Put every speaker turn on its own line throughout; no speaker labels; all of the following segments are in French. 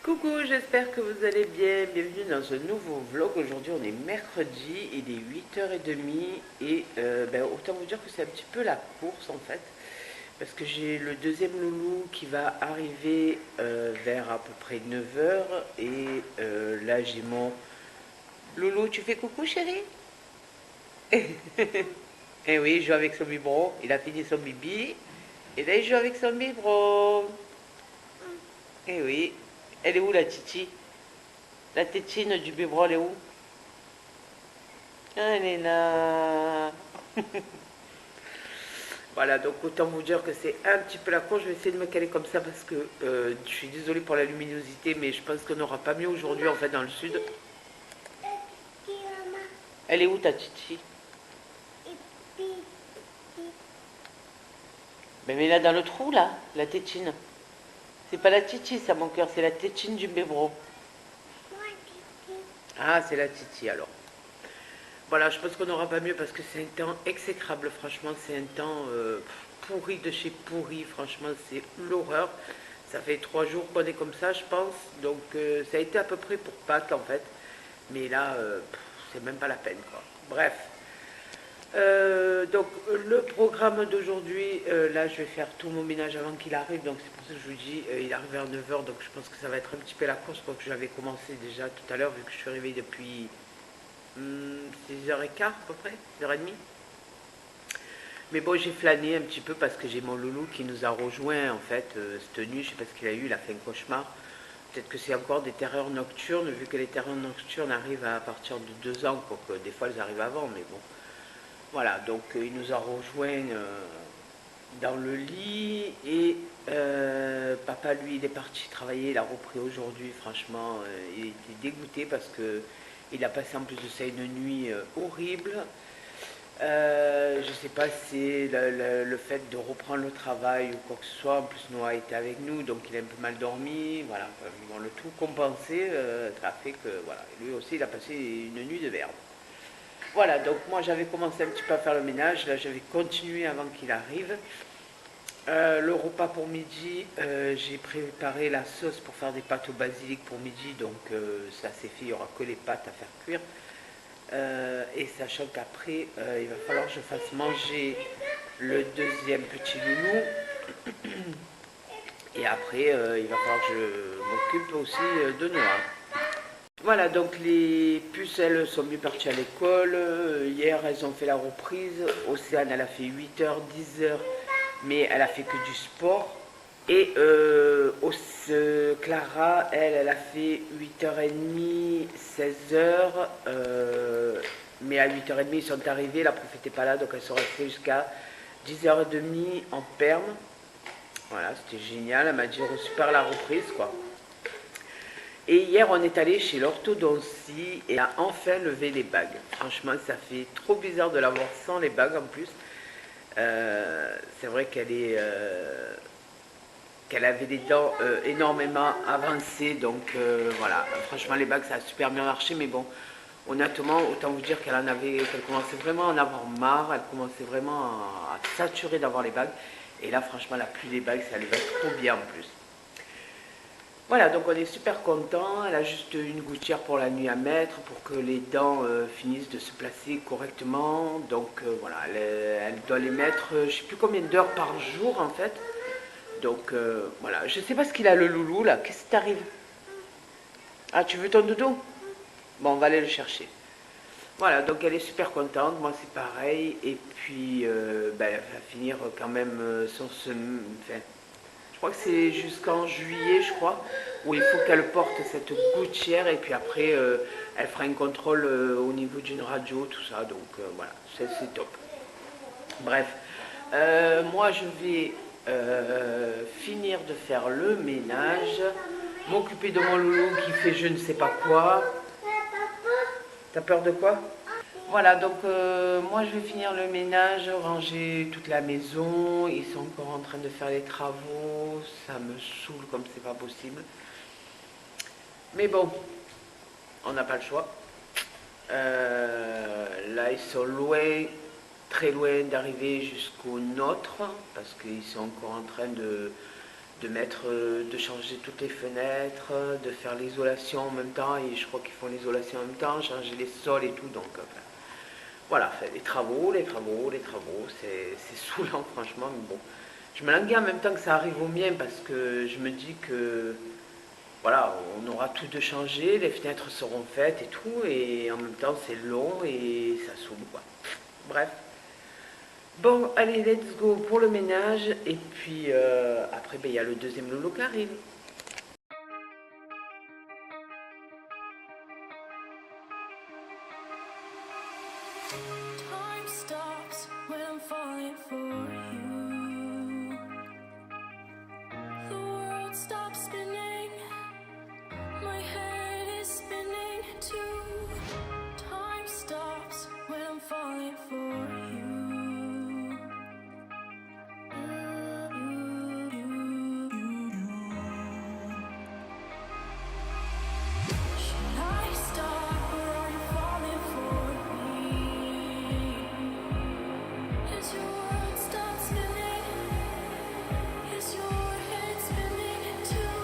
Coucou, j'espère que vous allez bien. Bienvenue dans ce nouveau vlog. Aujourd'hui, on est mercredi, il est 8h30 et autant vous dire que c'est un petit peu la course en fait. Parce que j'ai le deuxième loulou qui va arriver vers à peu près 9h. Et là, j'ai mon loulou. Tu fais coucou, chérie? Eh oui, il joue avec son biberon. Il a fini son bibi. Et là, il joue avec son biberon. Eh oui. Elle est où la titi? La tétine du biberon, elle est où? Elle est là. Voilà, donc autant vous dire que c'est un petit peu la course. Je vais essayer de me caler comme ça parce que je suis désolée pour la luminosité, mais je pense qu'on n'aura pas mieux aujourd'hui en fait dans le sud. Elle est où ta titi? Ben mets-la dans le trou là, la tétine. C'est pas la titi ça mon cœur, c'est la tétine du biberon. Ah, c'est la titi alors. Voilà, je pense qu'on n'aura pas mieux parce que c'est un temps exécrable, franchement, c'est un temps pourri de chez pourri, franchement, c'est l'horreur. Ça fait 3 jours qu'on est comme ça, je pense, donc ça a été à peu près pour Pâques en fait, mais là, c'est même pas la peine quoi. Bref, donc le programme d'aujourd'hui, là je vais faire tout mon ménage avant qu'il arrive, donc c'est pour ça que je vous dis, il arrive vers 9h, donc je pense que ça va être un petit peu la course, parce que j'avais commencé déjà tout à l'heure, vu que je suis arrivée depuis 6h15 à peu près, 6h30. Mais bon, j'ai flâné un petit peu parce que j'ai mon loulou qui nous a rejoint en fait cette nuit. Je sais pas ce qu'il a eu, il a fait un cauchemar. Peut-être que c'est encore des terreurs nocturnes, vu que les terreurs nocturnes arrivent à partir de 2 ans, quoique des fois elles arrivent avant, mais bon. Voilà, donc il nous a rejoint dans le lit et papa lui il est parti travailler, il a repris aujourd'hui, franchement, il était dégoûté parce que il a passé en plus de ça une nuit horrible. Je sais pas si c'est le fait de reprendre le travail ou quoi que ce soit. En plus, Noah était avec nous, donc il a un peu mal dormi. Voilà, bon, le tout compensé a fait que voilà, lui aussi il a passé une nuit de merde. Voilà, donc moi j'avais commencé un petit peu à faire le ménage. Là, j'avais continué avant qu'il arrive. Le repas pour midi, j'ai préparé la sauce pour faire des pâtes au basilic pour midi, donc ça c'est fait, il n'y aura que les pâtes à faire cuire. Et sachant qu'après, il va falloir que je fasse manger le deuxième petit loulou. Et après, il va falloir que je m'occupe aussi de Noah. Voilà, donc les puces, elles sont bien parties à l'école. Hier, elles ont fait la reprise. Océane, elle a fait 8h, 10h, mais elle a fait que du sport. Et Clara, elle a fait 8h30, 16h. Mais à 8h30, ils sont arrivés. La prof n'était pas là, donc elles sont restées jusqu'à 10h30 en perme. Voilà, c'était génial. Elle m'a dit super la reprise, quoi. Et hier, on est allé chez l'orthodontie et a enfin levé les bagues. Franchement, ça fait trop bizarre de l'avoir sans les bagues en plus. C'est vrai qu'elle avait des dents énormément avancées, donc voilà. Franchement, les bagues, ça a super bien marché, mais bon, honnêtement, autant vous dire qu'elle commençait vraiment à en avoir marre, elle commençait vraiment à saturer d'avoir les bagues. Et là, franchement, elle n'a plus les bagues, ça lui va trop bien en plus. Voilà, donc on est super content. Elle a juste une gouttière pour la nuit à mettre pour que les dents finissent de se placer correctement. Donc voilà, elle doit les mettre, je ne sais plus combien d'heures par jour en fait. Donc voilà, je ne sais pas ce qu'il a le loulou là. Qu'est-ce qui t'arrive? Ah, tu veux ton doudou? Bon, on va aller le chercher. Voilà, donc elle est super contente, moi c'est pareil. Et puis elle va finir quand même son enfin, je crois que c'est jusqu'en juillet, je crois, où il faut qu'elle porte cette gouttière et puis après, elle fera un contrôle au niveau d'une radio, tout ça. Donc voilà, c'est top. Bref, moi je vais finir de faire le ménage, m'occuper de mon loulou qui fait je ne sais pas quoi. T'as peur de quoi? Voilà, donc moi je vais finir le ménage, ranger toute la maison. Ils sont encore en train de faire les travaux. Ça me saoule comme c'est pas possible. Mais bon, on n'a pas le choix. Là, ils sont loin, très loin d'arriver jusqu'au nôtre, parce qu'ils sont encore en train de de changer toutes les fenêtres, de faire l'isolation en même temps, et je crois qu'ils font l'isolation en même temps, changer les sols et tout, donc enfin, voilà, les travaux, c'est saoulant franchement, mais bon. Je me languis en même temps que ça arrive au mien parce que je me dis que voilà, on aura tout de changé, les fenêtres seront faites et tout, et en même temps c'est long et ça saoule quoi. Bref. Bon, allez, let's go pour le ménage, et puis après, ben, il y a le deuxième loulou qui arrive.
Time stops when I'm falling for you. The world stops spinning. My head is spinning too. Time stops when I'm falling for you. Should I stop or are you falling for me? As your world stops spinning, is your head spinning too?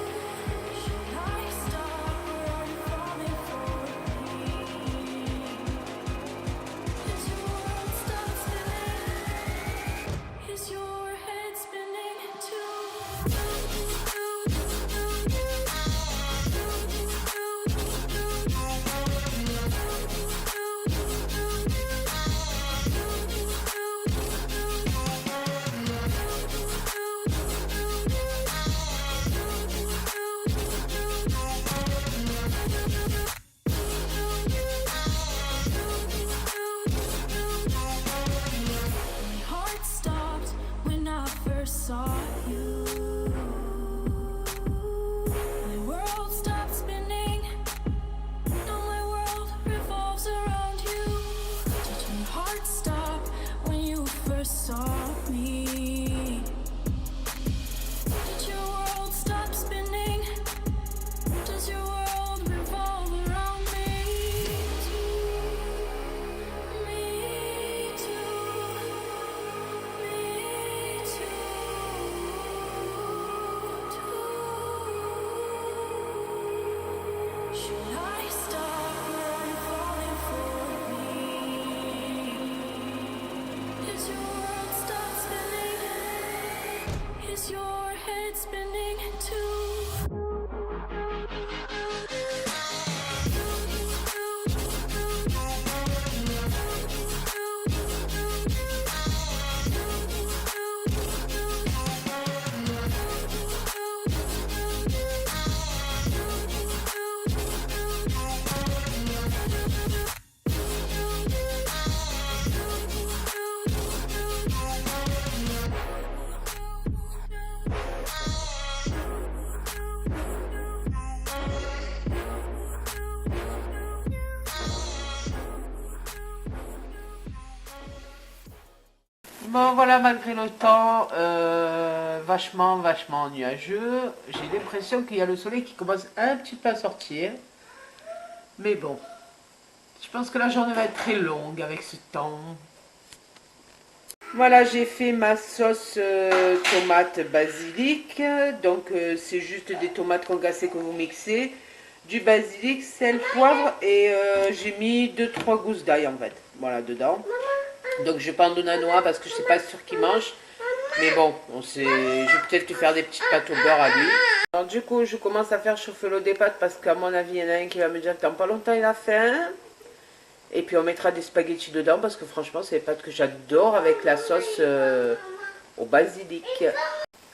Should I stop or are you falling for me? As your world stops spinning, is your head spinning My heart stopped when I first saw you. My world stopped spinning. Now my world revolves around you. Did your heart stop when you first saw me? Did your world stop spinning? Does your world revolve around me? Me too. Me too. Should I stop or are you falling for me? Is your world stop spinning? Is your head spinning too?
Bon voilà, malgré le temps vachement nuageux, j'ai l'impression qu'il y a le soleil qui commence un petit peu à sortir. Mais bon, je pense que la journée va être très longue avec ce temps. Voilà, j'ai fait ma sauce tomate basilic. Donc c'est juste des tomates concassées que vous mixez, du basilic, sel, poivre, et j'ai mis 2-3 gousses d'ail en fait. Voilà, dedans. Donc je vais pas en donner à Noah parce que je sais pas sûr qu'il mange. Mais bon, je vais peut-être lui faire des petites pâtes au beurre à lui. Alors du coup, je commence à faire chauffer l'eau des pâtes parce qu'à mon avis, il y en a un qui va me dire que dans pas longtemps il a faim. Et puis on mettra des spaghettis dedans parce que franchement, c'est des pâtes que j'adore avec la sauce au basilic.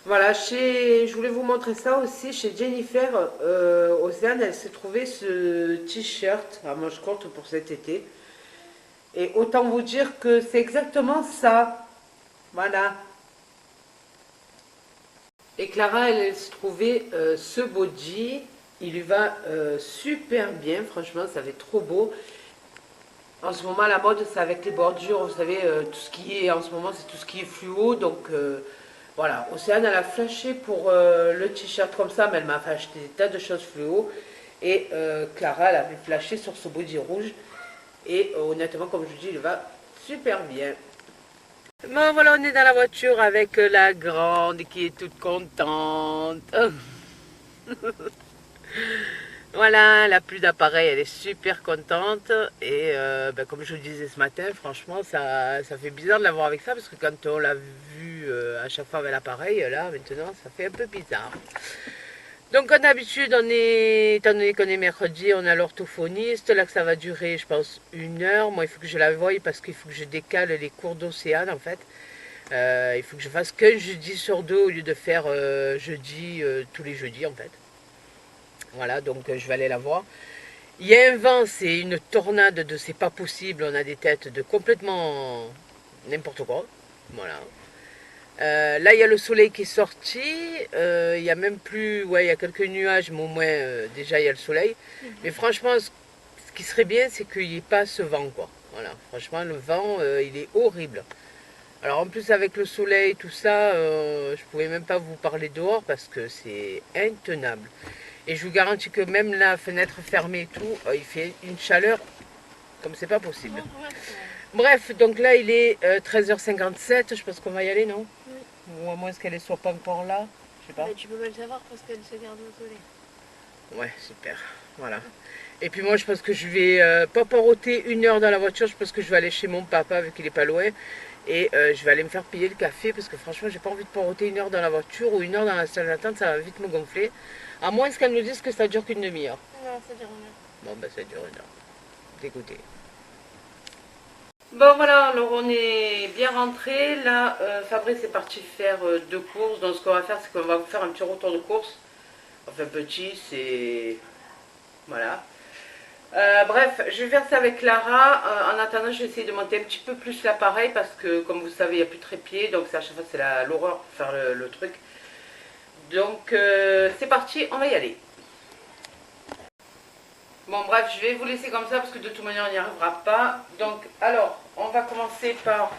Voilà, je voulais vous montrer ça aussi chez Jennifer. Océane, elle s'est trouvée ce t-shirt à manches courtes pour cet été. Et autant vous dire que c'est exactement ça. Voilà. Et Clara, elle se trouvait ce body. Il lui va super bien. Franchement, ça fait trop beau. En ce moment, la mode, c'est avec les bordures. Vous savez, tout ce qui est en ce moment, c'est tout ce qui est fluo. Donc, voilà. Océane, elle a flashé pour le t-shirt comme ça. Mais elle m'a fait acheter des tas de choses fluo. Et Clara, elle avait flashé sur ce body rouge. Et honnêtement, comme je vous dis, il va super bien. Bon voilà, on est dans la voiture avec la grande qui est toute contente. Voilà, elle a plus d'appareil, elle est super contente. Et ben, comme je vous disais ce matin, franchement, ça fait bizarre de l'avoir avec ça parce que quand on l'a vu à chaque fois avec l'appareil, là maintenant, ça fait un peu bizarre. Donc comme d'habitude, étant donné qu'on est mercredi, on a l'orthophoniste, là que ça va durer, je pense, 1 heure. Moi, il faut que je la voie parce qu'il faut que je décale les cours d'océan en fait. Il faut que je fasse qu'un jeudi sur deux au lieu de faire jeudi tous les jeudis en fait. Voilà, donc je vais aller la voir. Il y a un vent, c'est une tornade de c'est pas possible, on a des têtes de complètement n'importe quoi. Voilà. Là, il y a le soleil qui est sorti. Il y a même plus. Ouais, il y a quelques nuages, mais au moins, déjà, il y a le soleil. Mais franchement, ce qui serait bien, c'est qu'il n'y ait pas ce vent, quoi. Voilà. Franchement, le vent, il est horrible. Alors, en plus, avec le soleil, tout ça, je pouvais même pas vous parler dehors parce que c'est intenable. Et je vous garantis que même la fenêtre fermée et tout, il fait une chaleur comme c'est pas possible. Bref, donc là, il est 13h57. Je pense qu'on va y aller, non? Ou à moins qu'elle ne soit pas encore là. Je sais pas.
Mais tu peux pas le savoir parce qu'elle se garde au soleil.
Ouais, super. Voilà. Et puis moi, je pense que je vais pas poireauter 1 heure dans la voiture. Je pense que je vais aller chez mon papa, vu qu'il est pas loin. Et je vais aller me faire payer le café parce que franchement, j'ai pas envie de poireauter 1 heure dans la voiture ou 1 heure dans la salle d'attente. Ça va vite me gonfler. À moins qu'elle nous dise que ça dure qu'une demi-heure.
Non, ça dure rien.
Bon, bah ça dure 1 heure. Dégoûté. Bon voilà, alors on est bien rentré. Là, Fabrice est parti faire 2 courses. Donc ce qu'on va faire, c'est qu'on va vous faire un petit retour de course. Enfin petit, c'est... Voilà. Bref, je vais faire ça avec Clara. En attendant, je vais essayer de monter un petit peu plus l'appareil parce que comme vous savez, il n'y a plus de trépied. Donc à chaque fois, c'est l'horreur pour faire le truc. Donc c'est parti, on va y aller. Bon bref, je vais vous laisser comme ça parce que de toute manière on n'y arrivera pas. Donc alors, on va commencer par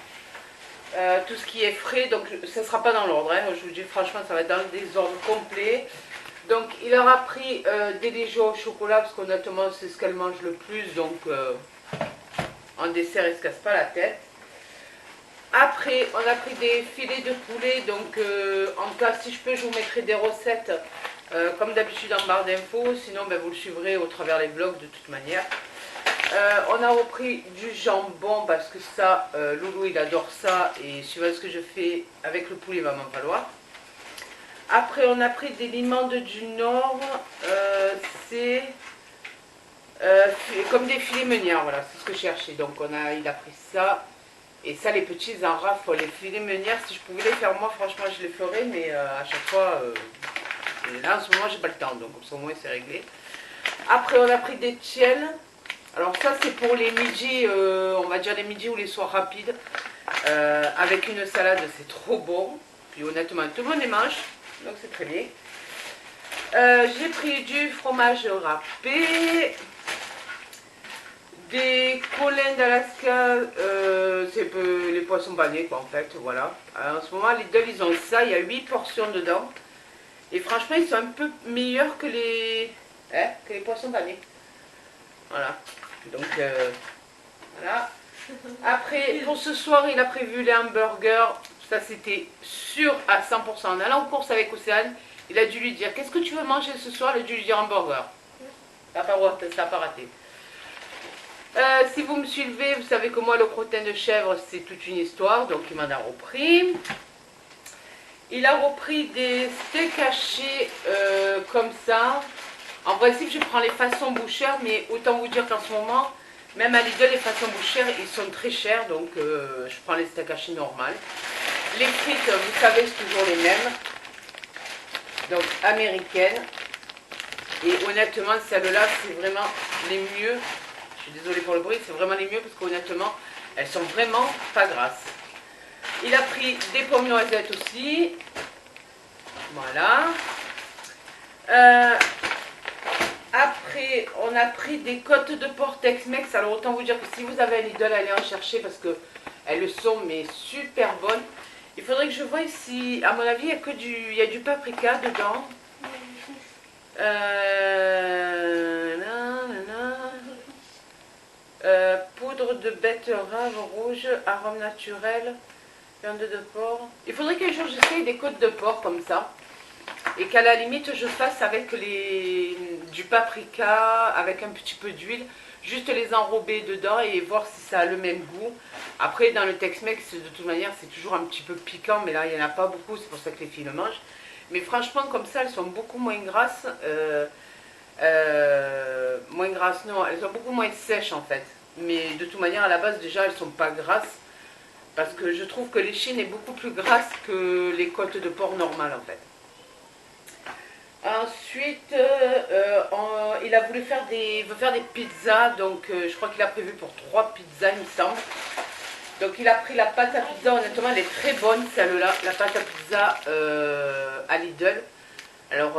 tout ce qui est frais. Donc ça ne sera pas dans l'ordre, hein. Je vous dis franchement, ça va être dans le désordre complet. Donc il aura pris des légumes au chocolat parce qu'honnêtement c'est ce qu'elle mange le plus. Donc en dessert, il ne se casse pas la tête. Après, on a pris des filets de poulet. Donc en tout cas, si je peux, je vous mettrai des recettes. Comme d'habitude en barre d'infos, sinon ben, vous le suivrez au travers les vlogs de toute manière. On a repris du jambon parce que ça, Loulou il adore ça et suivant ce que je fais avec le poulet, il va m'en falloir. Après on a pris des limandes du Nord, c'est comme des filets meunières, voilà, c'est ce que je cherchais. Donc il a pris ça. Et ça les petits en raffolent. Les filets meunières, si je pouvais les faire moi, franchement je les ferais, mais à chaque fois... là en ce moment j'ai pas le temps, donc comme ça au moins c'est réglé. Après on a pris des tiels. Alors ça c'est pour les midis, on va dire les midis ou les soirs rapides. Avec une salade, c'est trop bon. Puis honnêtement tout le monde les mange, donc c'est très bien. J'ai pris du fromage râpé. Des collins d'Alaska, c'est les poissons panés quoi en fait, voilà. En ce moment les deux ils ont ça, il y a 8 portions dedans. Et franchement, ils sont un peu meilleurs que les poissons panés. Voilà. Donc, voilà. Après, pour ce soir, il a prévu les hamburgers. Ça, c'était sûr à 100%. En allant en course avec Océane, il a dû lui dire, qu'est-ce que tu veux manger ce soir? Il a dû lui dire hamburger. Ça n'a pas raté. Si vous me suivez, vous savez que moi, le crottin de chèvre, c'est toute une histoire. Donc, il m'en a repris. Il a repris des steaks hachés comme ça. En principe, je prends les façons bouchères, mais autant vous dire qu'en ce moment, même à Lidl, les façons bouchères, ils sont très chers. Donc, je prends les steaks hachés normales. Les frites, vous savez, c'est toujours les mêmes. Donc, américaines. Et honnêtement, celles-là, c'est vraiment les mieux. Je suis désolée pour le bruit, c'est vraiment les mieux parce qu'honnêtement, elles sont vraiment pas grasses. Il a pris des pommes noisettes aussi. Voilà. Après, on a pris des côtes de porc Tex-Mex. Alors, autant vous dire que si vous avez un Lidl, allez en chercher parce que elles le sont, mais super bonnes. Il faudrait que je voie si, à mon avis, il y a du paprika dedans. Poudre de betterave rouge, arôme naturel. Viande de porc. Il faudrait qu'un jour j'essaye des côtes de porc comme ça. Et qu'à la limite je fasse avec du paprika, avec un petit peu d'huile. Juste les enrober dedans et voir si ça a le même goût. Après dans le Tex-Mex de toute manière c'est toujours un petit peu piquant. Mais là il n'y en a pas beaucoup, c'est pour ça que les filles le mangent. Mais franchement comme ça elles sont beaucoup moins grasses. Moins grasses non, elles sont beaucoup moins sèches en fait. Mais de toute manière à la base déjà elles sont pas grasses. Parce que je trouve que l'échine est beaucoup plus grasse que les côtes de porc normales en fait. Ensuite, il a voulu faire veut faire des pizzas, donc je crois qu'il a prévu pour 3 pizzas il me semble. Donc il a pris la pâte à pizza, honnêtement elle est très bonne celle-là, la pâte à pizza à Lidl. Alors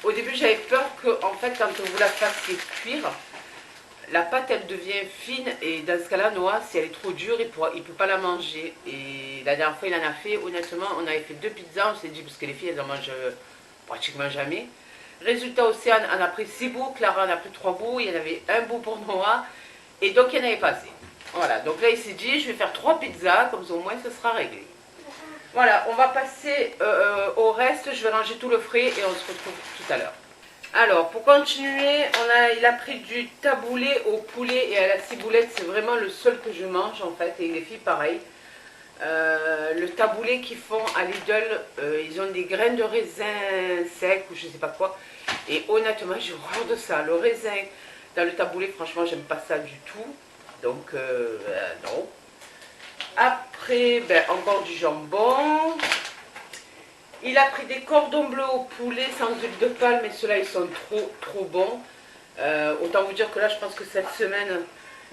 au début j'avais peur que en fait quand vous la fassiez cuire, la pâte elle devient fine et dans ce cas-là Noah si elle est trop dure il ne peut pas la manger. Et la dernière fois il en a fait, honnêtement on avait fait 2 pizzas, on s'est dit parce que les filles elles en mangent pratiquement jamais. Résultat Océane en a pris 6 bouts, Clara en a pris 3 bouts, il y en avait un bout pour Noah et donc il n'y en avait pas assez. Voilà, donc là il s'est dit je vais faire 3 pizzas, comme ça au moins ce sera réglé. Voilà, on va passer au reste, je vais ranger tout le frais et on se retrouve tout à l'heure. Alors, pour continuer, il a pris du taboulé au poulet et à la ciboulette. C'est vraiment le seul que je mange en fait. Et les filles, pareil. Le taboulé qu'ils font à Lidl, ils ont des graines de raisin sec ou je sais pas quoi. Et honnêtement, j'ai horreur de ça. Le raisin dans le taboulé, franchement, j'aime pas ça du tout. Donc, non. Après, encore du jambon. Il a pris des cordons bleus au poulet sans huile de palme, mais ceux-là ils sont trop bons. Autant vous dire que là je pense que cette semaine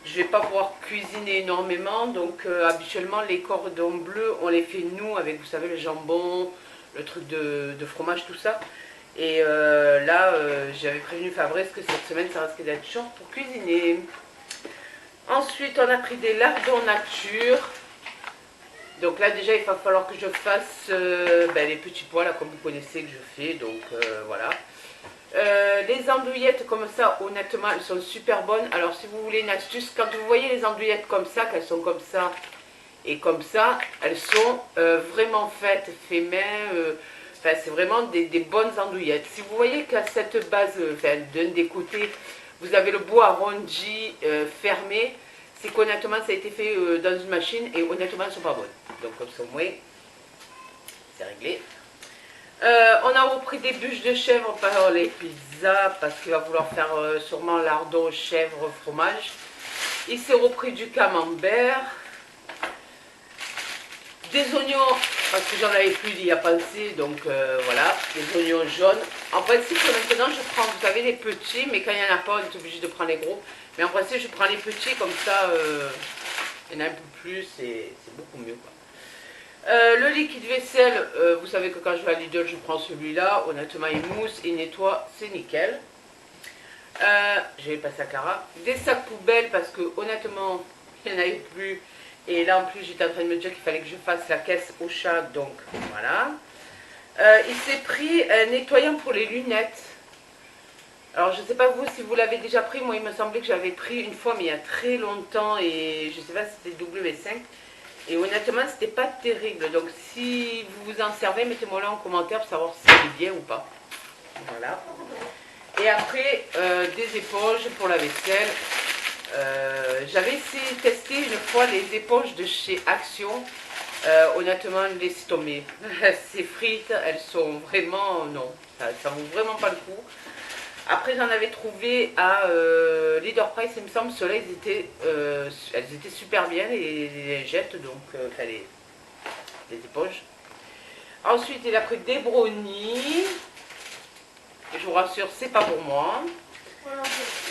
je vais pas pouvoir cuisiner énormément. Donc habituellement les cordons bleus on les fait nous avec vous savez le jambon, le truc de fromage tout ça. Et là j'avais prévenu Fabrice que cette semaine ça risquait d'être short pour cuisiner. Ensuite on a pris des lardons nature. Donc là déjà il va falloir que je fasse les petits pois là comme vous connaissez que je fais. Donc voilà. Les andouillettes comme ça honnêtement elles sont super bonnes. Alors si vous voulez une astuce, quand vous voyez les andouillettes comme ça, qu'elles sont comme ça et comme ça, elles sont vraiment fait main. C'est vraiment des bonnes andouillettes. Si vous voyez qu'à cette base, d'un des côtés, vous avez le bout arrondi fermé, c'est qu'honnêtement ça a été fait dans une machine et honnêtement elles ne sont pas bonnes. Donc comme ça au moins c'est réglé. On a repris des bûches de chèvre pour les pizzas parce qu'il va vouloir faire sûrement lardon, chèvre, fromage. Il s'est repris du camembert. Des oignons, parce que j'en avais plus d'y a pensé, donc voilà, des oignons jaunes. En principe maintenant je prends, vous savez, les petits, mais quand il n'y en a pas on est obligé de prendre les gros. Mais en principe je prends les petits, comme ça il y en a un peu plus et c'est beaucoup mieux quoi. Le liquide vaisselle, vous savez que quand je vais à Lidl, je prends celui-là. Honnêtement, il mousse, il nettoie, c'est nickel. Je vais passer à Clara. Des sacs poubelles parce que honnêtement, il n'y en avait plus. Et là, en plus, j'étais en train de me dire qu'il fallait que je fasse la caisse au chat. Donc, voilà. Il s'est pris un nettoyant pour les lunettes. Alors, je ne sais pas vous si vous l'avez déjà pris. Moi, il me semblait que j'avais pris une fois, mais il y a très longtemps. Et je ne sais pas si c'était W5. Et honnêtement, c'était pas terrible. Donc, si vous vous en servez, mettez-moi là en commentaire pour savoir si c'est bien ou pas. Voilà. Et après, des éponges pour la vaisselle. J'avais essayé de tester une fois les éponges de chez Action. Honnêtement, laissez tomber. Ces frites, elles sont vraiment... Non, ça vaut vraiment pas le coup. Après, j'en avais trouvé à Leader Price, il me semble. Ceux-là, elles étaient super bien, les lingettes, donc les éponges. Ensuite, il a pris des brownies. Je vous rassure, c'est pas pour moi.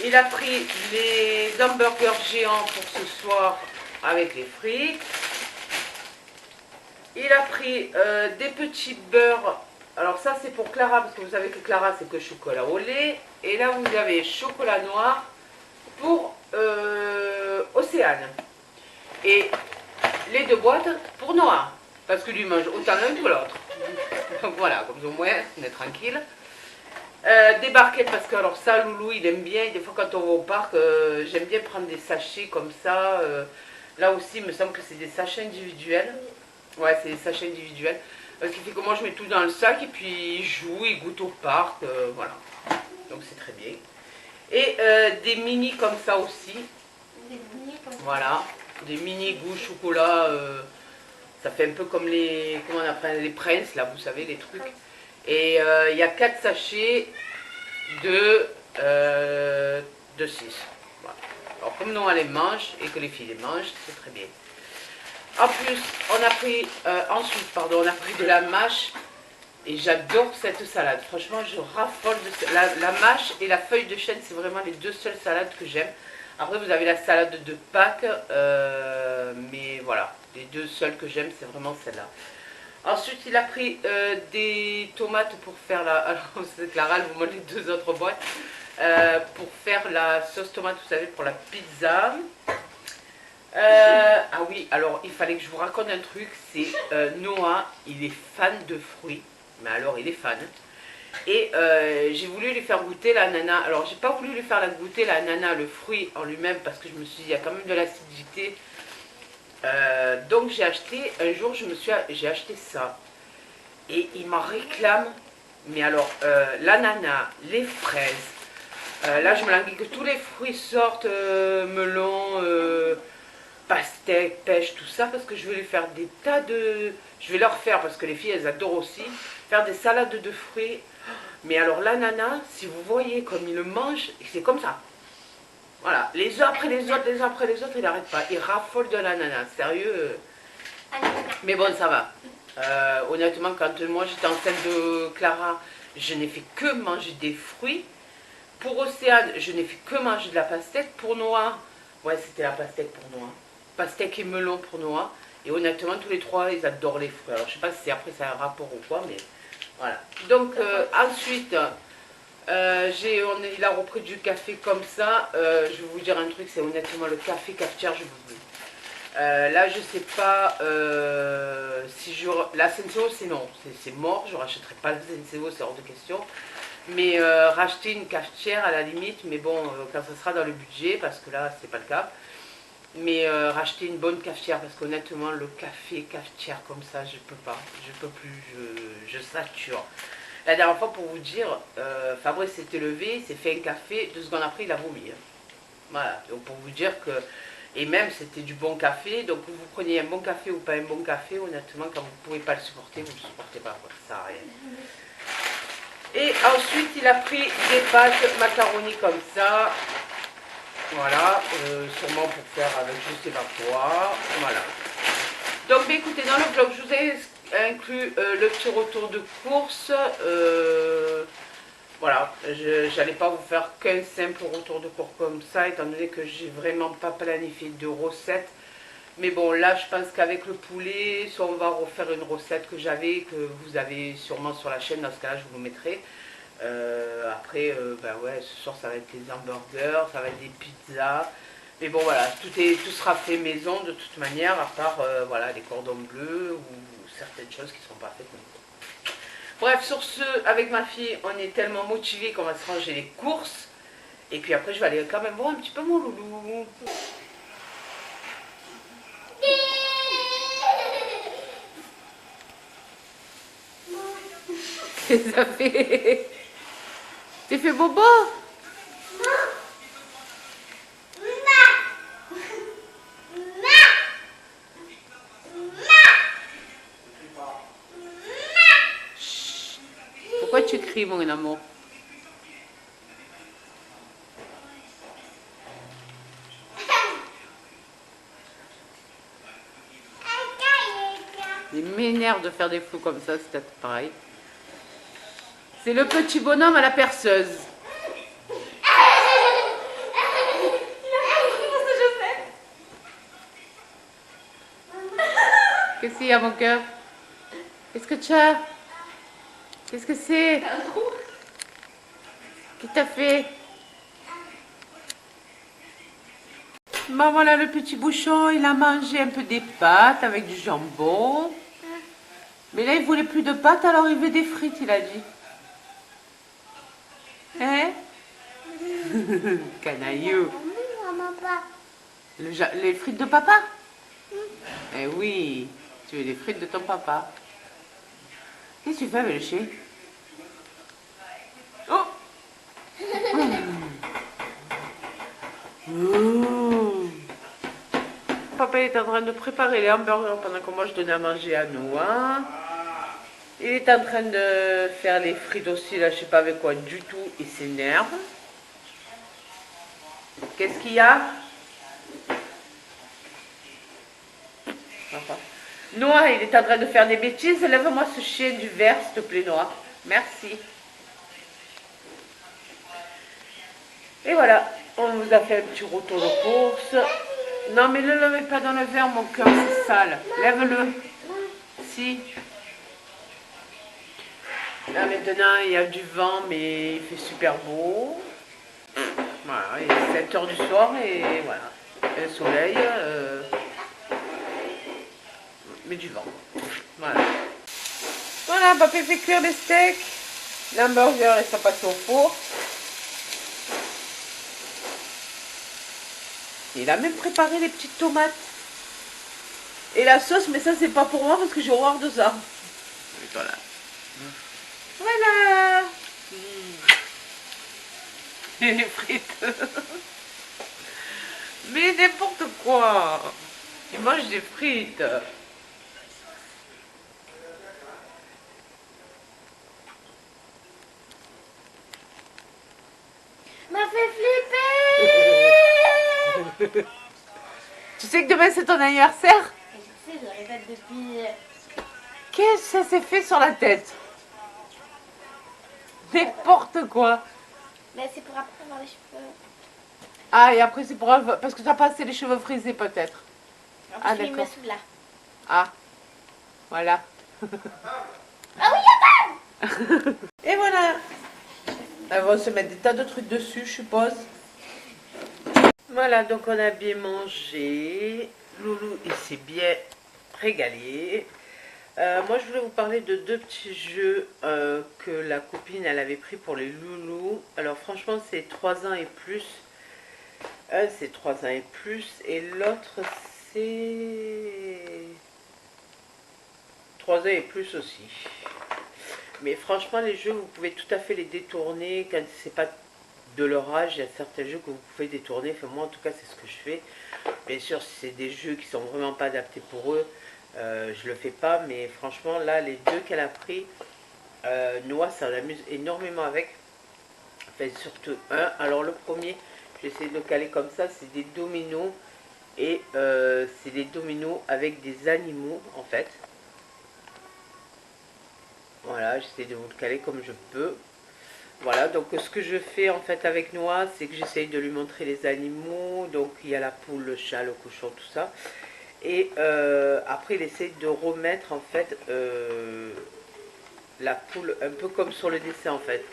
Il a pris les hamburgers géants pour ce soir avec les frites. Il a pris des petits beurres. Alors ça c'est pour Clara parce que vous savez que Clara c'est que chocolat au lait. Et là vous avez chocolat noir pour Océane. Et les 2 boîtes pour Noah. Parce que lui mange autant l'un que l'autre. Donc voilà, comme ça au moins on est tranquille. Des barquettes parce que alors ça Loulou il aime bien. Des fois quand on va au parc j'aime bien prendre des sachets comme ça. Là aussi, il me semble que c'est des sachets individuels. Ouais, c'est des sachets individuels. Ce qui fait que moi, je mets tout dans le sac et puis ils jouent, ils goûtent au parc. Voilà. Donc c'est très bien. Et des mini comme ça aussi.
Des bouillies comme ça.
Voilà. Des mini goûts chocolat. Ça fait un peu comme les, comment on appelle, les Prince, là, vous savez, les trucs. Et il y a 4 sachets de 6. Voilà. Alors comme nous on les mange et que les filles les mangent, c'est très bien. En plus, on a pris, on a pris de la mâche. Et j'adore cette salade. Franchement, je raffole de la mâche et la feuille de chêne, c'est vraiment les 2 seules salades que j'aime. Après, vous avez la salade de Pâques, mais voilà, les 2 seules que j'aime, c'est vraiment celle-là. Ensuite, il a pris des tomates pour faire la... Alors, c'est Clara, elle vous montre les 2 autres boîtes. Pour faire la sauce tomate, vous savez, pour la pizza. Ah oui, alors, il fallait que je vous raconte un truc. C'est Noah, il est fan de fruits. Mais alors, il est fan. Et j'ai voulu lui faire goûter l'ananas. Alors, j'ai pas voulu lui faire goûter l'ananas, le fruit en lui-même, parce que je me suis dit, il y a quand même de l'acidité. Donc, j'ai acheté, un jour, j'ai acheté ça. Et il m'en réclame. Mais alors, l'ananas, les fraises. Là, je me languis que tous les fruits sortent, melon, pastèque, pêche, tout ça, parce que je vais lui faire des tas de... Je vais leur faire, parce que les filles, elles adorent aussi, faire des salades de fruits. Mais alors l'ananas, si vous voyez comme il le mange, c'est comme ça. Voilà, les uns après les autres, les uns après les autres, il n'arrête pas. Il raffole de l'ananas, sérieux. Mais bon, ça va. Honnêtement, quand moi j'étais enceinte de Clara, je n'ai fait que manger des fruits. Pour Océane, je n'ai fait que manger de la pastèque. Pour Noah, ouais, c'était la pastèque pour Noah. Pastèque et melon pour Noah. Et honnêtement, tous les 3, ils adorent les fruits. Alors, je sais pas si après ça a un rapport ou quoi, mais voilà. Donc, ensuite, il a repris du café comme ça. Je vais vous dire un truc, c'est honnêtement le café cafetière, je vous dis. Là, je sais pas si je... La Senseo, c'est non, c'est mort. Je rachèterai pas la Senseo, c'est hors de question. Mais racheter une cafetière à la limite, mais bon, quand ça sera dans le budget, parce que là, c'est pas le cas. Mais racheter une bonne cafetière, parce qu'honnêtement, le café cafetière comme ça, je peux pas. Je peux plus, je sature. La dernière fois, pour vous dire, Fabrice s'était levé, il s'est fait un café, 2 secondes après, il a vomi. Hein. Voilà, donc pour vous dire que... Et même, c'était du bon café, donc vous preniez un bon café ou pas un bon café, honnêtement, quand vous ne pouvez pas le supporter, vous ne le supportez pas, quoi. Ça sert à rien. Et ensuite, il a pris des pâtes macaroni comme ça. Voilà, sûrement pour faire avec je sais pas quoi. Voilà. Donc, bah, écoutez, dans le vlog, je vous ai inclus le petit retour de course. Voilà, j'allais pas vous faire qu'un simple retour de course comme ça, étant donné que j'ai vraiment pas planifié de recette. Mais bon, là, je pense qu'avec le poulet, soit on va refaire une recette que j'avais, que vous avez sûrement sur la chaîne. Dans ce cas-là, je vous mettrai. Après, ben ouais, ce soir, ça va être les hamburgers, ça va être des pizzas. Mais bon, voilà, tout sera fait maison de toute manière, à part, voilà, les cordons bleus ou certaines choses qui ne sont pas faites maison. Bref, sur ce, avec ma fille, on est tellement motivés qu'on va se ranger les courses. Et puis après, je vais aller quand même voir un petit peu mon loulou. Qu'est-ce que ça fait? T'es fait bobo? Chut. Pourquoi tu cries, mon amour? Il m'énerve de faire des flous comme ça, c'est peut-être pareil. C'est le petit bonhomme à la perceuse. Qu'est-ce qu'il y a, mon cœur? Qu'est-ce que tu as? Qu'est-ce que c'est? Qu'est-ce que t'as fait? Bon, voilà le petit bouchon, il a mangé un peu des pâtes avec du jambon. Mais là, il voulait plus de pâtes, alors il veut des frites, il a dit. Hein? Canaillou. Les frites de papa? Eh oui, tu veux les frites de ton papa. Qu'est-ce que tu fais avec le chien? Oh! Mmh. Papa est en train de préparer les hamburgers pendant que moi je donnais à manger à Noah. Il est en train de faire les frites aussi, là je sais pas avec quoi du tout, il s'énerve. Qu'est-ce qu'il y a? Noah, il est en train de faire des bêtises. Lève-moi ce chien du verre, s'il te plaît, Noah. Merci. Et voilà, on vous a fait un petit retour de course. Non, mais ne le levez pas dans le verre, mon cœur, c'est sale. Lève-le. Si. Là, maintenant, il y a du vent, mais il fait super beau. Voilà, il est 7 h du soir et voilà. Le soleil, mais du vent. Voilà. Voilà, papa fait cuire les steaks. L'hamburger, ils sont passés au four. Il a même préparé les petites tomates. Et la sauce, mais ça, c'est pas pour moi parce que j'ai horreur de ça. Voilà. Voilà. Et les frites. Mais n'importe quoi. Il mange des frites.
M'a fait flipper.
Tu sais que demain c'est ton anniversaire?
Je sais, je le répète depuis...
Qu'est-ce que ça s'est fait sur la tête? N'importe quoi.
Mais c'est pour après avoir les cheveux.
Ah, et après c'est pour... Parce que tu as pas assez les cheveux frisés peut-être.
En
Ah,
plus, il me
d'accord.
sous là.
Ah, voilà.
Ah oui,
Et voilà. Elles vont se mettre des tas de trucs dessus, je suppose. Voilà, donc on a bien mangé. Loulou, il s'est bien régalé. Moi, je voulais vous parler de deux petits jeux que la copine, elle avait pris pour les loulous. Alors, franchement, c'est 3 ans et plus. Un, c'est 3 ans et plus. Et l'autre, c'est 3 ans et plus aussi. Mais franchement, les jeux, vous pouvez tout à fait les détourner quand c'est pas de leur âge. Il y a certains jeux que vous pouvez détourner. Enfin, moi, en tout cas, c'est ce que je fais. Bien sûr, si c'est des jeux qui sont vraiment pas adaptés pour eux, je le fais pas. Mais franchement, là, les deux qu'elle a pris, Noah, ça l'amuse énormément avec. Enfin, surtout un. Alors, le premier, j'essaie de le caler comme ça. C'est des dominos. Et c'est des dominos avec des animaux, en fait. Voilà, j'essaie de vous le caler comme je peux. Voilà, donc ce que je fais en fait avec Noah, c'est que j'essaye de lui montrer les animaux. Donc il y a la poule, le chat, le cochon, tout ça. Et après il essaye de remettre en fait la poule, un peu comme sur le dessin en fait.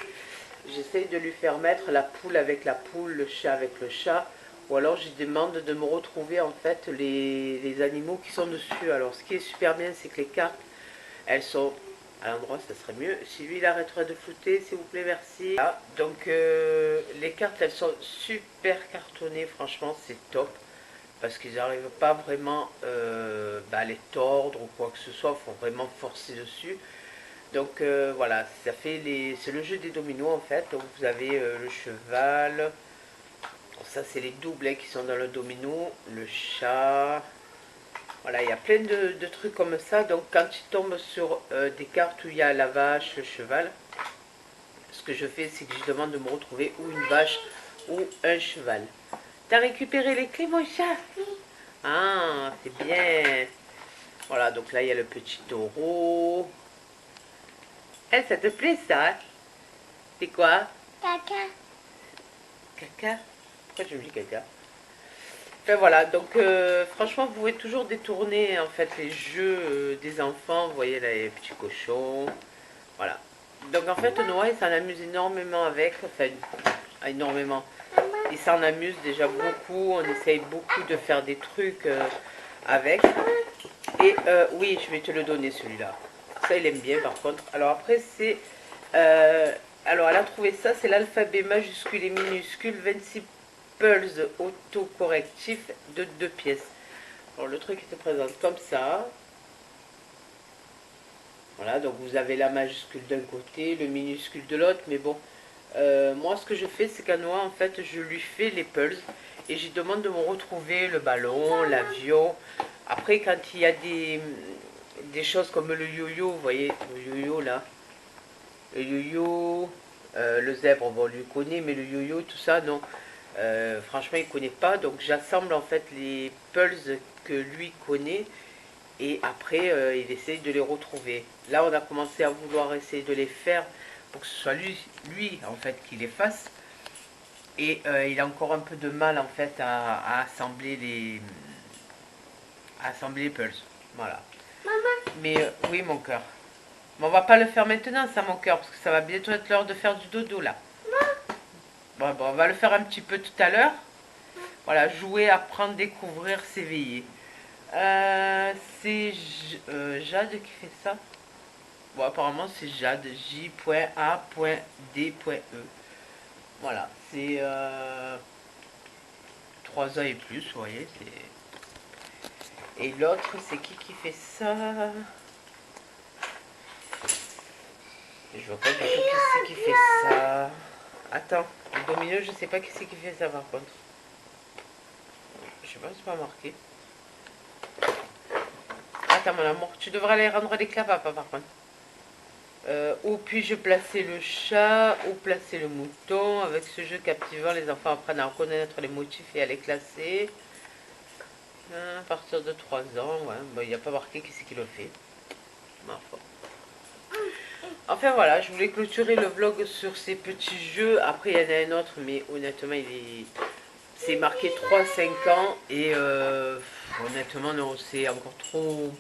J'essaye de lui faire mettre la poule avec la poule, le chat avec le chat. Ou alors je demande de me retrouver en fait les animaux qui sont dessus. Alors ce qui est super bien, c'est que les cartes, elles sont... à l'endroit, ça serait mieux. Si lui, il arrêterait de flouter, s'il vous plaît, merci. Voilà. Donc, les cartes, elles sont super cartonnées. Franchement, c'est top. Parce qu'ils n'arrivent pas vraiment à les tordre ou quoi que ce soit. Il faut vraiment forcer dessus. Donc, voilà. Ça fait c'est le jeu des dominos, en fait. Donc, vous avez le cheval. Ça, c'est les doubles qui sont dans le domino. Le chat... Voilà, il y a plein de trucs comme ça. Donc, quand tu tombes sur des cartes où il y a la vache, le cheval, ce que je fais, c'est que je demande de me retrouver ou une vache ou un cheval. T'as récupéré les clés, mon chat? Ah, c'est bien. Voilà, donc là, il y a le petit taureau. Eh, ça te plaît, ça? C'est quoi?
Caca.
Caca? Pourquoi je me dis caca? Enfin, voilà, donc franchement, vous pouvez toujours détourner en fait les jeux des enfants. Vous voyez là, les petits cochons. Voilà. Donc en fait, Noah, il s'en amuse énormément avec. Enfin, énormément. Il s'en amuse déjà beaucoup. On essaye beaucoup de faire des trucs avec. Et oui, je vais te le donner celui-là. Ça, il aime bien par contre. Alors après, c'est... alors, elle a trouvé ça. C'est l'alphabet majuscule et minuscule 26 pulse autocorrectif de 2 pièces. Alors le truc il se présente comme ça. Voilà, donc vous avez la majuscule d'un côté, le minuscule de l'autre, mais bon, moi ce que je fais, c'est qu'à Noah, en fait, je lui fais les pulses et je lui demande de me retrouver le ballon, l'avion. Après, quand il y a des choses comme le yo-yo, vous voyez, le yo-yo là, le yo-yo, le zèbre, bon, on lui connaît, mais le yo-yo, tout ça, non. Franchement, il connaît pas, donc j'assemble en fait les pulses que lui connaît. Et après, il essaye de les retrouver. Là, on a commencé à vouloir essayer de les faire pour que ce soit lui en fait, qui les fasse. Et il a encore un peu de mal, en fait, à assembler les pulses. Voilà.
Maman,
Mais oui, mon cœur. Mais on va pas le faire maintenant, ça, mon cœur, parce que ça va bientôt être l'heure de faire du dodo, là. Bon, on va le faire un petit peu tout à l'heure. Voilà, jouer, apprendre, découvrir, s'éveiller. C'est Jade qui fait ça. Bon, apparemment c'est Jade. J.A.D.E. Voilà, c'est 3 ans et plus, vous voyez. Et l'autre, c'est qui fait ça? Je vois pas du tout qui c'est qui fait ça. Attends, le domino, je sais pas qui c'est qui fait ça par contre. Je sais pas, c'est pas marqué. Attends mon amour, tu devrais aller rendre des claps à papa par contre. Où puis-je placer le chat, où placer le mouton? Avec ce jeu captivant, les enfants apprennent à reconnaître les motifs et à les classer. À partir de 3 ans, ouais. Bon, il n'y a pas marqué qui c'est qui le fait. Enfin voilà, je voulais clôturer le vlog sur ces petits jeux. Après il y en a un autre, mais honnêtement c'est marqué 3-5 ans. Et honnêtement non, c'est encore trop...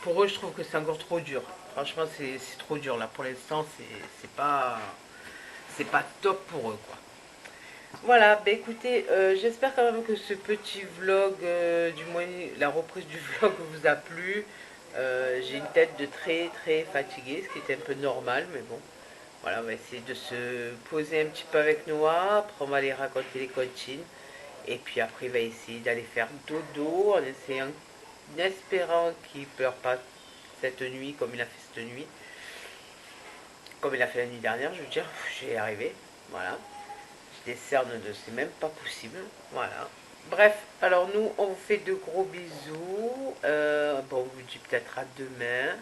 Pour eux je trouve que c'est encore trop dur. Franchement c'est trop dur là. Pour l'instant c'est pas top pour eux quoi. Voilà, bah écoutez, j'espère quand même que ce petit vlog, du moins la reprise du vlog vous a plu. J'ai une tête de très fatiguée, ce qui est un peu normal, mais bon. Voilà, on va essayer de se poser un petit peu avec Noah, après on va aller raconter les comptines. Et puis après, il va essayer d'aller faire dodo, en espérant qu'il ne pleure pas cette nuit, comme il a fait cette nuit. Comme il a fait la nuit dernière, je veux dire, j'ai arrivé, voilà. Des cernes de c'est même pas possible, voilà. Bref, alors nous on vous fait de gros bisous. Bon, on vous dit peut-être à demain.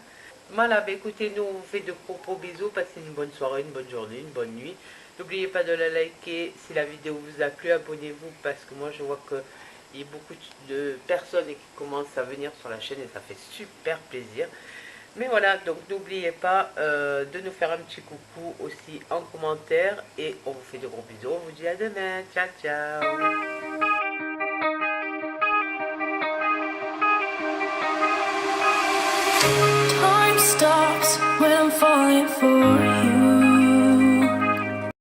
Voilà, bah écoutez, nous on vous fait de gros bisous. Passez une bonne soirée, une bonne journée, une bonne nuit. N'oubliez pas de la liker si la vidéo vous a plu. Abonnez-vous parce que moi je vois qu'il y a beaucoup de personnes qui commencent à venir sur la chaîne et ça fait super plaisir. Mais voilà, donc n'oubliez pas de nous faire un petit coucou aussi en commentaire. Et on vous fait de gros bisous. On vous dit à demain. Ciao, ciao.
Time stops when I'm falling for you.